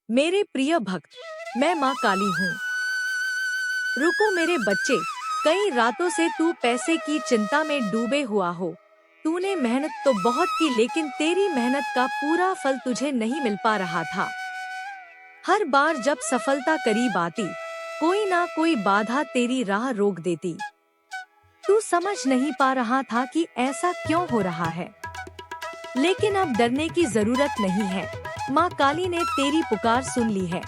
मेरे प्रिय भक्त, मैं माँ काली हूँ। रुको मेरे बच्चे, कई रातों से तू पैसे की चिंता में डूबे हुआ हो। तूने मेहनत तो बहुत की, लेकिन तेरी मेहनत का पूरा फल तुझे नहीं मिल पा रहा था। हर बार जब सफलता करीब आती, कोई ना कोई बाधा तेरी राह रोक देती। तू समझ नहीं पा रहा था कि ऐसा क्यों हो रहा है। लेकिन अब डरने की जरूरत नहीं है। माँ काली ने तेरी पुकार सुन ली है।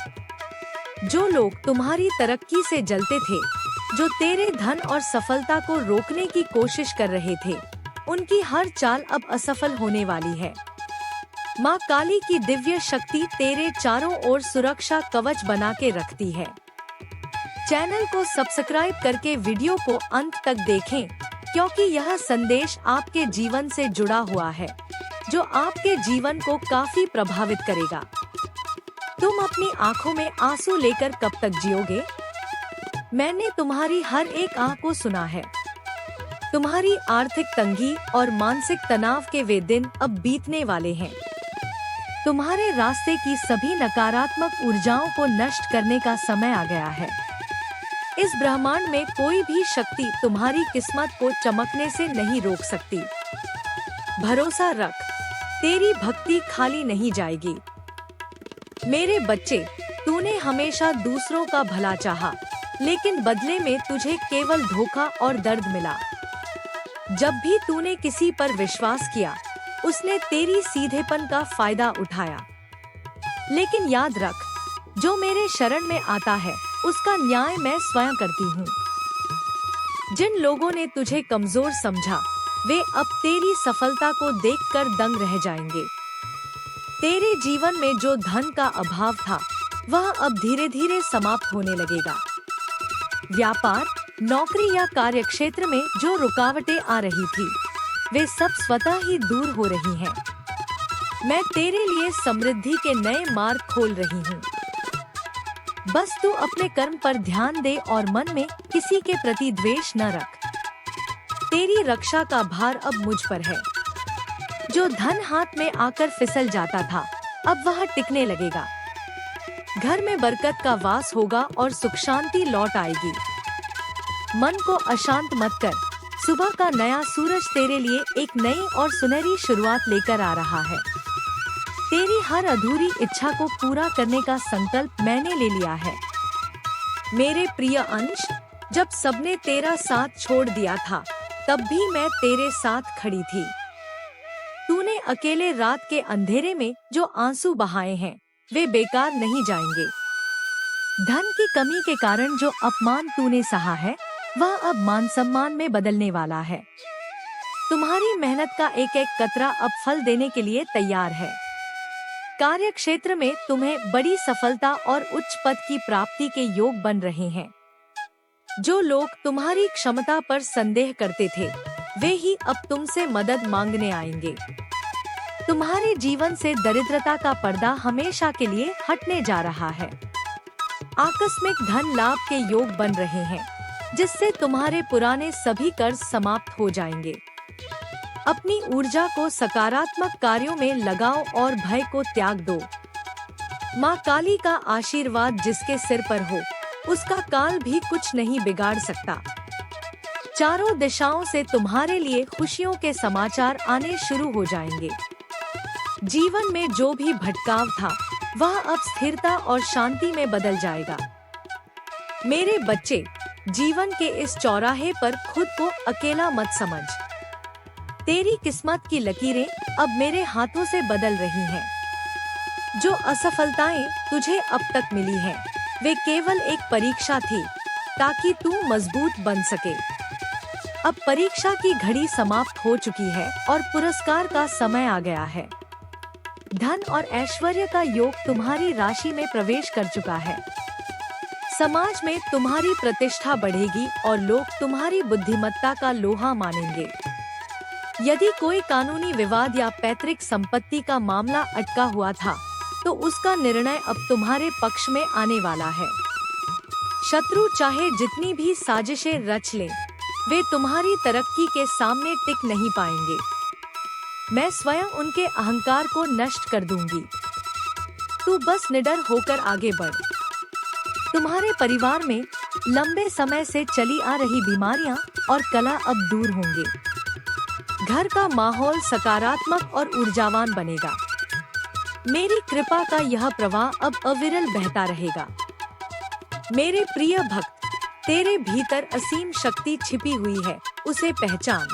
जो लोग तुम्हारी तरक्की से जलते थे, जो तेरे धन और सफलता को रोकने की कोशिश कर रहे थे, उनकी हर चाल अब असफल होने वाली है। माँ काली की दिव्य शक्ति तेरे चारों ओर सुरक्षा कवच बना के रखती है। चैनल को सब्सक्राइब करके वीडियो को अंत तक देखें, क्योंकि यह संदेश आपके जीवन से जुड़ा हुआ है, जो आपके जीवन को काफी प्रभावित करेगा। तुम अपनी आंखों में आंसू लेकर कब तक जियोगे? मैंने तुम्हारी हर एक आह को सुना है। तुम्हारी आर्थिक तंगी और मानसिक तनाव के वे दिन अब बीतने वाले हैं। तुम्हारे रास्ते की सभी नकारात्मक ऊर्जाओं को नष्ट करने का समय आ गया है। इस ब्रह्मांड में कोई भी शक्ति तुम्हारी किस्मत को चमकने से नहीं रोक सकती। भरोसा रख, तेरी भक्ति खाली नहीं जाएगी। मेरे बच्चे, तूने हमेशा दूसरों का भला चाहा, लेकिन बदले में तुझे केवल धोखा और दर्द मिला। जब भी तूने किसी पर विश्वास किया, उसने तेरी सीधेपन का फायदा उठाया। लेकिन याद रख, जो मेरे शरण में आता है, उसका न्याय मैं स्वयं करती हूँ। जिन लोगों ने तुझे कमजोर समझा, वे अब तेरी सफलता को देखकर दंग रह जाएंगे। तेरे जीवन में जो धन का अभाव था, वह अब धीरे धीरे समाप्त होने लगेगा। व्यापार, नौकरी या कार्यक्षेत्र में जो रुकावटें आ रही थी, वे सब स्वतः ही दूर हो रही हैं। मैं तेरे लिए समृद्धि के नए मार्ग खोल रही हूँ। बस तू अपने कर्म पर ध्यान दे और मन में किसी के प्रति द्वेष न रख। तेरी रक्षा का भार अब मुझ पर है। जो धन हाथ में आकर फिसल जाता था, अब वह टिकने लगेगा। घर में बरकत का वास होगा और सुख शांति लौट आएगी। मन को अशांत मत कर। सुबह का नया सूरज तेरे लिए एक नई और सुनहरी शुरुआत लेकर आ रहा है। तेरी हर अधूरी इच्छा को पूरा करने का संकल्प मैंने ले लिया है। मेरे प्रिय अंश, जब सबने तेरा साथ छोड़ दिया था, तब भी मैं तेरे साथ खड़ी थी। तूने अकेले रात के अंधेरे में जो आंसू बहाए हैं, वे बेकार नहीं जाएंगे। धन की कमी के कारण जो अपमान तूने सहा है, वह अब मान सम्मान में बदलने वाला है। तुम्हारी मेहनत का एक एक कतरा अब फल देने के लिए तैयार है। कार्य क्षेत्र में तुम्हें बड़ी सफलता और उच्च पद की प्राप्ति के योग बन रहे हैं। जो लोग तुम्हारी क्षमता पर संदेह करते थे, वे ही अब तुमसे मदद मांगने आएंगे। तुम्हारे जीवन से दरिद्रता का पर्दा हमेशा के लिए हटने जा रहा है। आकस्मिक धन लाभ के योग बन रहे हैं, जिससे तुम्हारे पुराने सभी कर्ज समाप्त हो जाएंगे। अपनी ऊर्जा को सकारात्मक कार्यों में लगाओ और भय को त्याग दो। माँ काली का आशीर्वाद जिसके सिर पर हो, उसका काल भी कुछ नहीं बिगाड़ सकता। चारों दिशाओं से तुम्हारे लिए खुशियों के समाचार आने शुरू हो जाएंगे। जीवन में जो भी भटकाव था, वह अब स्थिरता और शांति में बदल जाएगा। मेरे बच्चे, जीवन के इस चौराहे पर खुद को अकेला मत समझ। तेरी किस्मत की लकीरें अब मेरे हाथों से बदल रही हैं। जो असफलताएं तुझे अब तक मिली हैं, वे केवल एक परीक्षा थी, ताकि तू मजबूत बन सके। अब परीक्षा की घड़ी समाप्त हो चुकी है और पुरस्कार का समय आ गया है। धन और ऐश्वर्य का योग तुम्हारी राशि में प्रवेश कर चुका है। समाज में तुम्हारी प्रतिष्ठा बढ़ेगी और लोग तुम्हारी बुद्धिमत्ता का लोहा मानेंगे। यदि कोई कानूनी विवाद या पैतृक संपत्ति का मामला अटका हुआ था, तो उसका निर्णय अब तुम्हारे पक्ष में आने वाला है। शत्रु चाहे जितनी भी साजिशें रच लें, वे तुम्हारी तरक्की के सामने टिक नहीं पाएंगे। मैं स्वयं उनके अहंकार को नष्ट कर दूंगी। तू बस निडर होकर आगे बढ़। तुम्हारे परिवार में लंबे समय से चली आ रही बीमारियां और कलह अब दूर होंगे। घर का माहौल सकारात्मक और ऊर्जावान बनेगा। मेरी कृपा का यह प्रवाह अब अविरल बहता रहेगा। मेरे प्रिय भक्त, तेरे भीतर असीम शक्ति छिपी हुई है, उसे पहचान।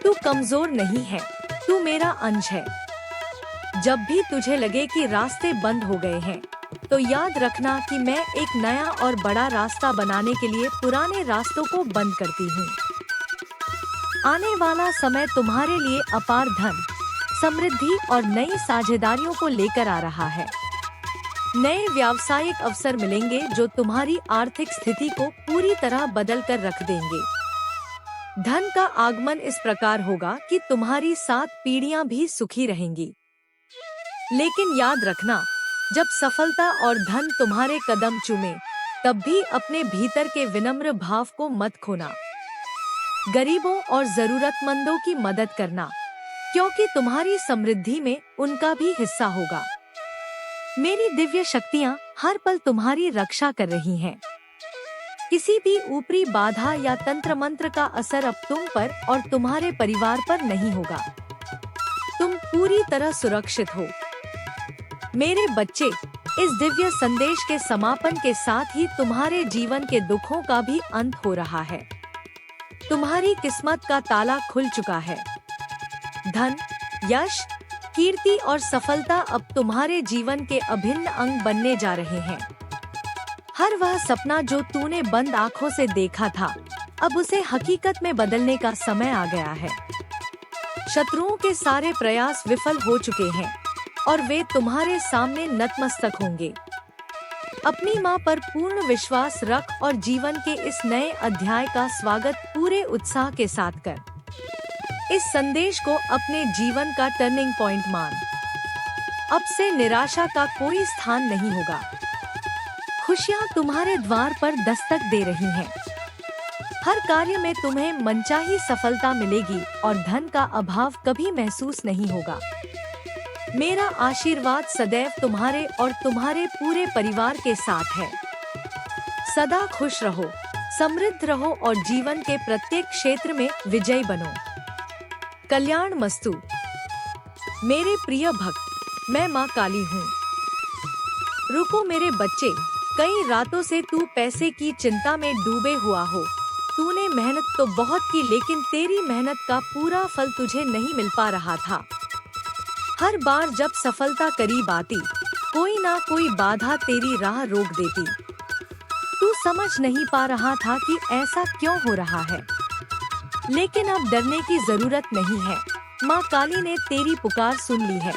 तू कमजोर नहीं है, तू मेरा अंश है। जब भी तुझे लगे कि रास्ते बंद हो गए हैं, तो याद रखना कि मैं एक नया और बड़ा रास्ता बनाने के लिए पुराने रास्तों को बंद करती हूँ। आने वाला समय तुम्हारे लिए अपार धन, समृद्धि और नई साझेदारियों को लेकर आ रहा है। नए व्यावसायिक अवसर मिलेंगे जो तुम्हारी आर्थिक स्थिति को पूरी तरह बदल कर रख देंगे। धन का आगमन इस प्रकार होगा कि तुम्हारी 7 पीढ़ियां भी सुखी रहेंगी। लेकिन याद रखना, जब सफलता और धन तुम्हारे कदम चूमे, तब भी अपने भीतर के विनम्र भाव को मत खोना। गरीबों और जरूरतमंदों की मदद करना, क्योंकि तुम्हारी समृद्धि में उनका भी हिस्सा होगा। मेरी दिव्य शक्तियाँ हर पल तुम्हारी रक्षा कर रही हैं। किसी भी ऊपरी बाधा या तंत्र मंत्र का असर अब तुम पर और तुम्हारे परिवार पर नहीं होगा। तुम पूरी तरह सुरक्षित हो। मेरे बच्चे, इस दिव्य संदेश के समापन के साथ ही तुम्हारे जीवन के दुखों का भी अंत हो रहा है। तुम्हारी किस्मत का ताला खुल चुका है। धन, यश, कीर्ति और सफलता अब तुम्हारे जीवन के अभिन्न अंग बनने जा रहे हैं। हर वह सपना जो तूने बंद आंखों से देखा था, अब उसे हकीकत में बदलने का समय आ गया है। शत्रुओं के सारे प्रयास विफल हो चुके हैं और वे तुम्हारे सामने नतमस्तक होंगे। अपनी माँ पर पूर्ण विश्वास रख और जीवन के इस नए अध्याय का स्वागत पूरे उत्साह के साथ कर। इस संदेश को अपने जीवन का टर्निंग पॉइंट मान। अब से निराशा का कोई स्थान नहीं होगा। खुशियाँ तुम्हारे द्वार पर दस्तक दे रही हैं। हर कार्य में तुम्हें मनचाही सफलता मिलेगी और धन का अभाव कभी महसूस नहीं होगा। मेरा आशीर्वाद सदैव तुम्हारे और तुम्हारे पूरे परिवार के साथ है। सदा खुश रहो, समृद्ध रहो और जीवन के प्रत्येक क्षेत्र में विजयी बनो। कल्याण मस्तु। मेरे प्रिय भक्त, मैं माँ काली हूँ। रुको मेरे बच्चे, कई रातों से तू पैसे की चिंता में डूबे हुआ हो। तूने मेहनत तो बहुत की, लेकिन तेरी मेहनत का पूरा फल तुझे नहीं मिल पा रहा था। हर बार जब सफलता करीब आती, कोई ना कोई बाधा तेरी राह रोक देती। तू समझ नहीं पा रहा था कि ऐसा क्यों हो रहा है। लेकिन अब डरने की जरूरत नहीं है। माँ काली ने तेरी पुकार सुन ली है।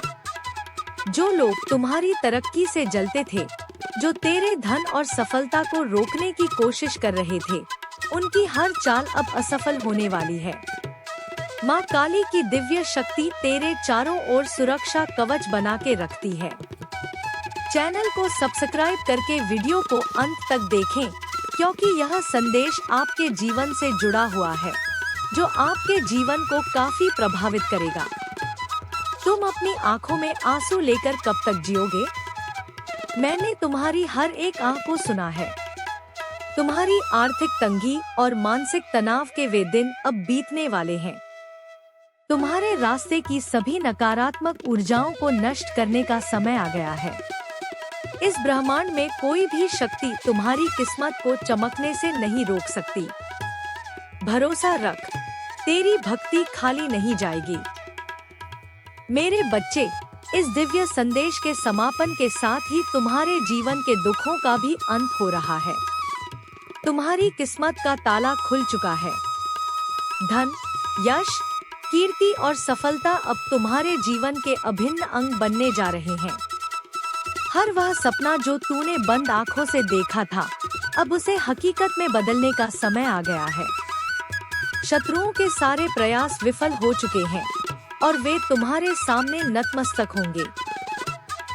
जो लोग तुम्हारी तरक्की से जलते थे, जो तेरे धन और सफलता को रोकने की कोशिश कर रहे थे, उनकी हर चाल अब असफल होने वाली है। माँ काली की दिव्य शक्ति तेरे चारों ओर सुरक्षा कवच बना के रखती है। चैनल को सब्सक्राइब करके वीडियो को अंत तक देखें, क्योंकि यह संदेश आपके जीवन से जुड़ा हुआ है, जो आपके जीवन को काफी प्रभावित करेगा। तुम अपनी आंखों में आंसू लेकर कब तक जियोगे? मैंने तुम्हारी हर एक आंख को सुना है। तुम्हारी आर्थिक तंगी और मानसिक तनाव के वे दिन अब बीतने वाले हैं। तुम्हारे रास्ते की सभी नकारात्मक ऊर्जाओं को नष्ट करने का समय आ गया है। इस ब्रह्मांड में कोई भी शक्ति तुम्हारी किस्मत को चमकने से नहीं रोक सकती। भरोसा रख, तेरी भक्ति खाली नहीं जाएगी। मेरे बच्चे, इस दिव्य संदेश के समापन के साथ ही तुम्हारे जीवन के दुखों का भी अंत हो रहा है। तुम्हारी किस्मत का ताला खुल चुका है। धन, यश, कीर्ति और सफलता अब तुम्हारे जीवन के अभिन्न अंग बनने जा रहे हैं। हर वह सपना जो तूने बंद आंखों से देखा था, अब उसे हकीकत में बदलने का समय आ गया है। शत्रुओं के सारे प्रयास विफल हो चुके हैं और वे तुम्हारे सामने नतमस्तक होंगे।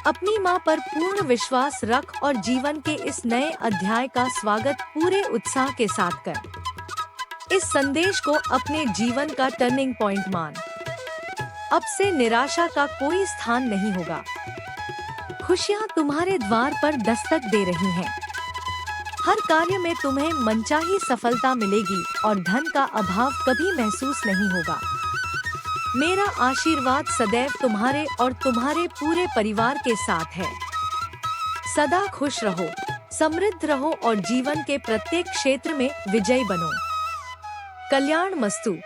अपनी माँ पर पूर्ण विश्वास रख और जीवन के इस नए अध्याय का स्वागत पूरे उत्साह के साथ कर। इस संदेश को अपने जीवन का टर्निंग पॉइंट मान। अब से निराशा का कोई स्थान नहीं होगा। खुशियाँ तुम्हारे द्वार पर दस्तक दे रही हैं। हर कार्य में तुम्हें मनचाही सफलता मिलेगी और धन का अभाव कभी महसूस नहीं होगा। मेरा आशीर्वाद सदैव तुम्हारे और तुम्हारे पूरे परिवार के साथ है। सदा खुश रहो, समृद्ध रहो और जीवन के प्रत्येक क्षेत्र में विजयी बनो। कल्याण मस्तु।